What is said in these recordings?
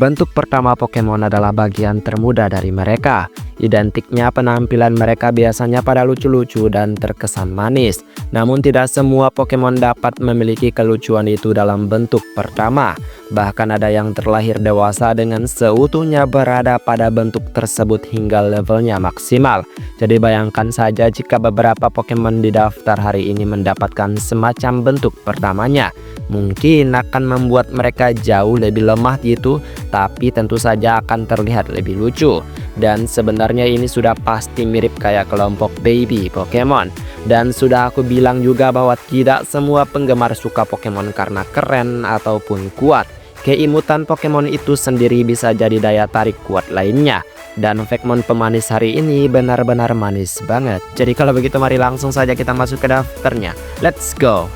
Bentuk pertama Pokemon adalah bagian termuda dari mereka. Identiknya penampilan mereka biasanya pada lucu-lucu dan terkesan manis. Namun tidak semua Pokemon dapat memiliki kelucuan itu dalam bentuk pertama. Bahkan ada yang terlahir dewasa dengan seutuhnya berada pada bentuk tersebut hingga levelnya maksimal. Jadi bayangkan saja jika beberapa Pokemon di daftar hari ini mendapatkan semacam bentuk pertamanya. Mungkin akan membuat mereka jauh lebih lemah gitu, tapi tentu saja akan terlihat lebih lucu. Dan sebenarnya ini sudah pasti mirip kayak kelompok baby Pokemon. Dan sudah aku bilang juga bahwa tidak semua penggemar suka Pokemon karena keren ataupun kuat. Keimutan Pokemon itu sendiri bisa jadi daya tarik kuat lainnya. Dan Vekmon pemanis hari ini benar-benar manis banget. Jadi kalau begitu mari langsung saja kita masuk ke daftarnya. Let's go!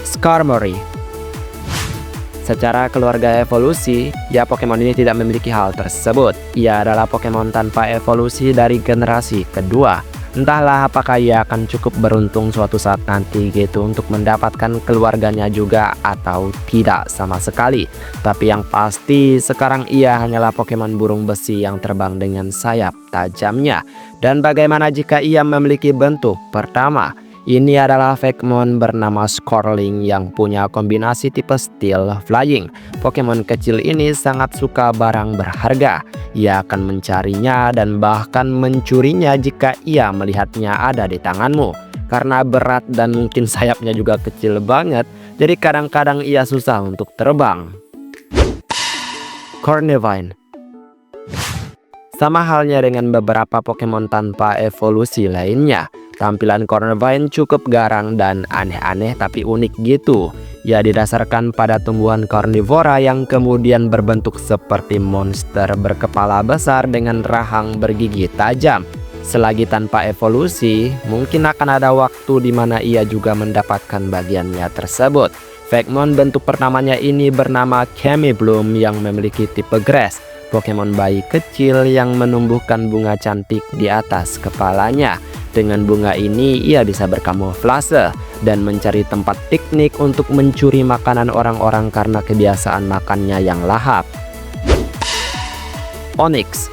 Skarmory. Secara keluarga evolusi, ya Pokemon ini tidak memiliki hal tersebut. Ia adalah Pokemon tanpa evolusi dari generasi kedua. Entahlah apakah ia akan cukup beruntung suatu saat nanti gitu untuk mendapatkan keluarganya juga atau tidak sama sekali. Tapi yang pasti sekarang ia hanyalah Pokemon burung besi yang terbang dengan sayap tajamnya. Dan bagaimana jika ia memiliki bentuk pertama? Ini adalah Vekmon bernama Skorling yang punya kombinasi tipe Steel Flying. Pokemon kecil ini sangat suka barang berharga. Ia akan mencarinya dan bahkan mencurinya jika ia melihatnya ada di tanganmu. Karena berat dan mungkin sayapnya juga kecil banget, jadi kadang-kadang ia susah untuk terbang. Cornivine. Sama halnya dengan beberapa Pokemon tanpa evolusi lainnya. Tampilan Cornivine cukup garang dan aneh-aneh tapi unik gitu. Ia didasarkan pada tumbuhan karnivora yang kemudian berbentuk seperti monster berkepala besar dengan rahang bergigi tajam. Selagi tanpa evolusi, mungkin akan ada waktu di mana ia juga mendapatkan bagiannya tersebut. Vekmon bentuk pertamanya ini bernama Chemibloom yang memiliki tipe Grass. Pokemon bayi kecil yang menumbuhkan bunga cantik di atas kepalanya. Dengan bunga ini ia bisa berkamuflase dan mencari tempat piknik untuk mencuri makanan orang-orang karena kebiasaan makannya yang lahap. Onix.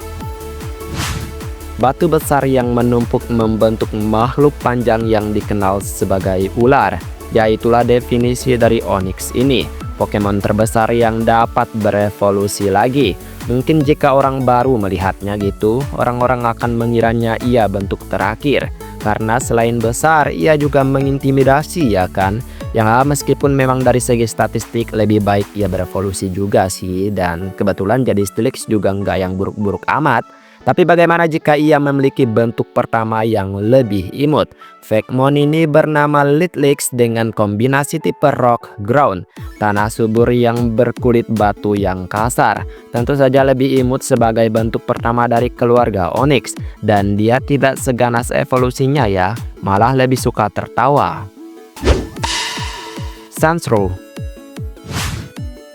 Batu besar yang menumpuk membentuk makhluk panjang yang dikenal sebagai ular. Yaitulah definisi dari Onix ini. Pokemon terbesar yang dapat berevolusi lagi. Mungkin jika orang baru melihatnya gitu, orang-orang akan mengiranya ia bentuk terakhir. Karena selain besar, ia juga mengintimidasi ya kan? Ya meskipun memang dari segi statistik lebih baik ia berevolusi juga sih. Dan kebetulan jadi Steelix juga nggak yang buruk-buruk amat. Tapi bagaimana jika ia memiliki bentuk pertama yang lebih imut? Vekmon ini bernama Litlix dengan kombinasi tipe Rock Ground, tanah subur yang berkulit batu yang kasar. Tentu saja lebih imut sebagai bentuk pertama dari keluarga Onix. Dan dia tidak seganas evolusinya ya, malah lebih suka tertawa. Sandshrew.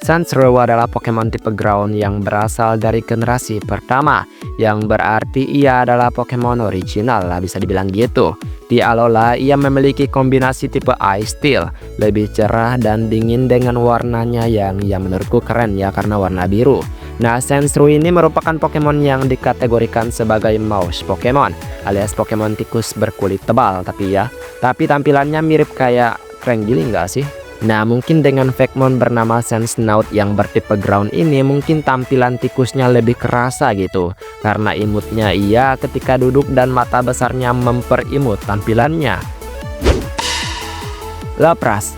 Sandshrew adalah Pokemon tipe Ground yang berasal dari generasi pertama, yang berarti ia adalah Pokemon original lah bisa dibilang gitu. Di Alola ia memiliki kombinasi tipe Ice Steel, lebih cerah dan dingin dengan warnanya yang menurutku keren ya karena warna biru. Nah, Sandshrew ini merupakan Pokemon yang dikategorikan sebagai mouse Pokemon, alias Pokemon tikus berkulit tebal tapi tampilannya mirip kayak Krangili nggak sih? Nah mungkin dengan Vekmon bernama Sandsnout yang bertipe Ground ini mungkin tampilan tikusnya lebih kerasa gitu. Karena imutnya ia ketika duduk dan mata besarnya memperimut tampilannya. Lapras.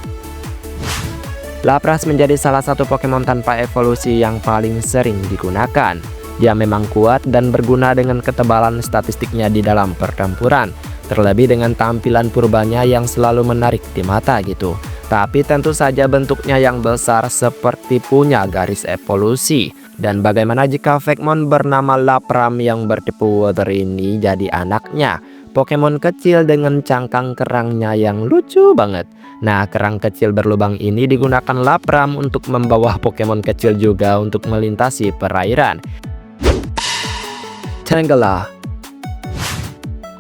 Lapras menjadi salah satu Pokemon tanpa evolusi yang paling sering digunakan. Dia memang kuat dan berguna dengan ketebalan statistiknya di dalam pertempuran. Terlebih dengan tampilan purbanya yang selalu menarik di mata gitu. Tapi tentu saja bentuknya yang besar seperti punya garis evolusi. Dan bagaimana jika Vekmon bernama Lapram yang bertipe Water ini jadi anaknya? Pokemon kecil dengan cangkang kerangnya yang lucu banget. Nah, kerang kecil berlubang ini digunakan Lapram untuk membawa Pokemon kecil juga untuk melintasi perairan. Tangela.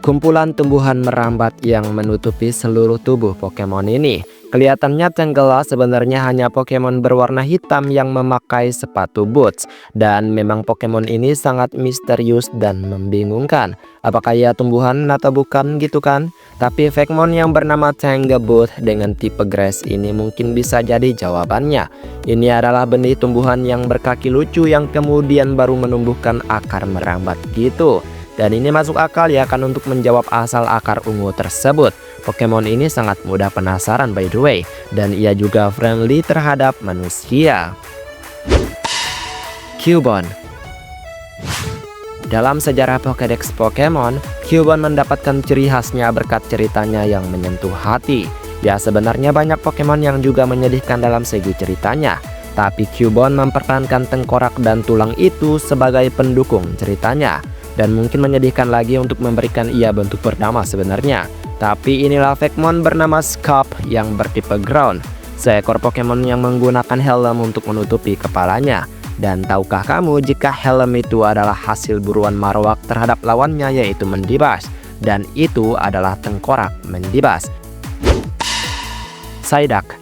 Kumpulan tumbuhan merambat yang menutupi seluruh tubuh Pokemon ini. Kelihatannya Tangela sebenarnya hanya Pokemon berwarna hitam yang memakai sepatu boots. Dan memang Pokemon ini sangat misterius dan membingungkan. Apakah ia tumbuhan atau bukan gitu kan? Tapi Pokemon yang bernama Tanglewood dengan tipe grass ini mungkin bisa jadi jawabannya. Ini adalah benih tumbuhan yang berkaki lucu yang kemudian baru menumbuhkan akar merambat gitu. Dan ini masuk akal ya kan untuk menjawab asal akar ungu tersebut. Pokemon ini sangat mudah penasaran by the way. Dan ia juga friendly terhadap manusia. Cubone. Dalam sejarah Pokédex Pokemon, Cubone mendapatkan ciri khasnya berkat ceritanya yang menyentuh hati. Ya sebenarnya banyak Pokemon yang juga menyedihkan dalam segi ceritanya. Tapi Cubone mempertahankan tengkorak dan tulang itu sebagai pendukung ceritanya. Dan mungkin menyedihkan lagi untuk memberikan ia bentuk bernama sebenarnya. Tapi inilah Pokemon bernama Scarp yang bertipe ground. Seekor Pokemon yang menggunakan helm untuk menutupi kepalanya. Dan tahukah kamu jika helm itu adalah hasil buruan Marowak terhadap lawannya yaitu Mendibas. Dan itu adalah tengkorak Mendibas. Psyduck.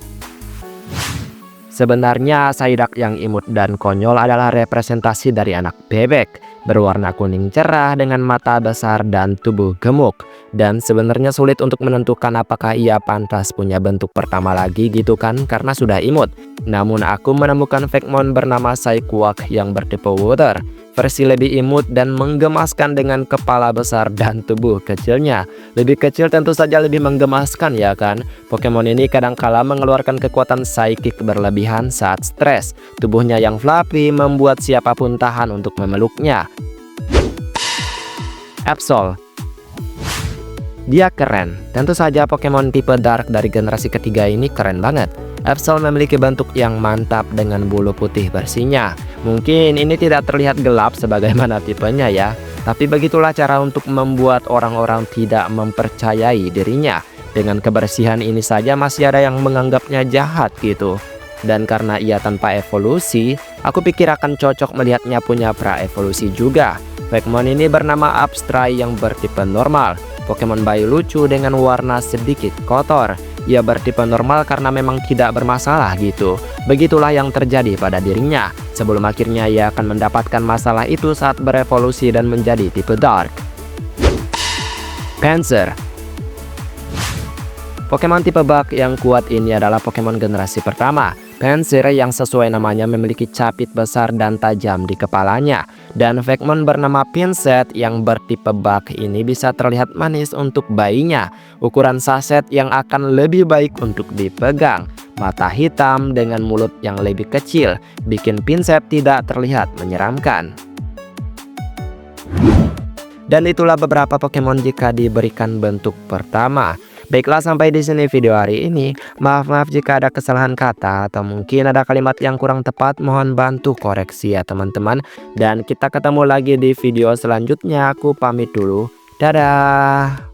Sebenarnya Psyduck yang imut dan konyol adalah representasi dari anak bebek. Berwarna kuning cerah dengan mata besar dan tubuh gemuk. Dan sebenarnya sulit untuk menentukan apakah ia pantas punya bentuk pertama lagi gitu kan karena sudah imut. Namun aku menemukan Pokemon bernama Psyquack yang bertipe water. Versi lebih imut dan menggemaskan dengan kepala besar dan tubuh kecilnya. Lebih kecil tentu saja lebih menggemaskan ya kan. Pokemon ini kadangkala mengeluarkan kekuatan psychic berlebihan saat stres. Tubuhnya yang fluffy membuat siapapun tahan untuk memeluknya. Absol. Dia keren. Tentu saja Pokemon tipe Dark dari generasi ketiga ini keren banget. Absol memiliki bentuk yang mantap dengan bulu putih bersihnya. Mungkin ini tidak terlihat gelap sebagaimana tipenya ya. Tapi begitulah cara untuk membuat orang-orang tidak mempercayai dirinya. Dengan kebersihan ini saja masih ada yang menganggapnya jahat gitu. Dan karena ia tanpa evolusi, aku pikir akan cocok melihatnya punya pra-evolusi juga. Pokemon ini bernama Abstrai yang bertipe normal. Pokemon bayi lucu dengan warna sedikit kotor. Ia bertipe normal karena memang tidak bermasalah gitu. Begitulah yang terjadi pada dirinya. Sebelum akhirnya ia akan mendapatkan masalah itu saat berevolusi dan menjadi tipe Dark. Pinsir. Pokemon tipe Bug yang kuat ini adalah Pokemon generasi pertama. Pinsir yang sesuai namanya memiliki capit besar dan tajam di kepalanya. Dan Pokemon bernama Pinsir yang bertipe Bug ini bisa terlihat manis untuk bayinya. Ukuran saset yang akan lebih baik untuk dipegang. Mata hitam dengan mulut yang lebih kecil bikin Pinsir tidak terlihat menyeramkan. Dan itulah beberapa Pokemon jika diberikan bentuk pertama. Baiklah, sampai di sini video hari ini. Maaf jika ada kesalahan kata atau mungkin ada kalimat yang kurang tepat, mohon bantu koreksi ya teman-teman. Dan kita ketemu lagi di video selanjutnya. Aku pamit dulu. Dadah.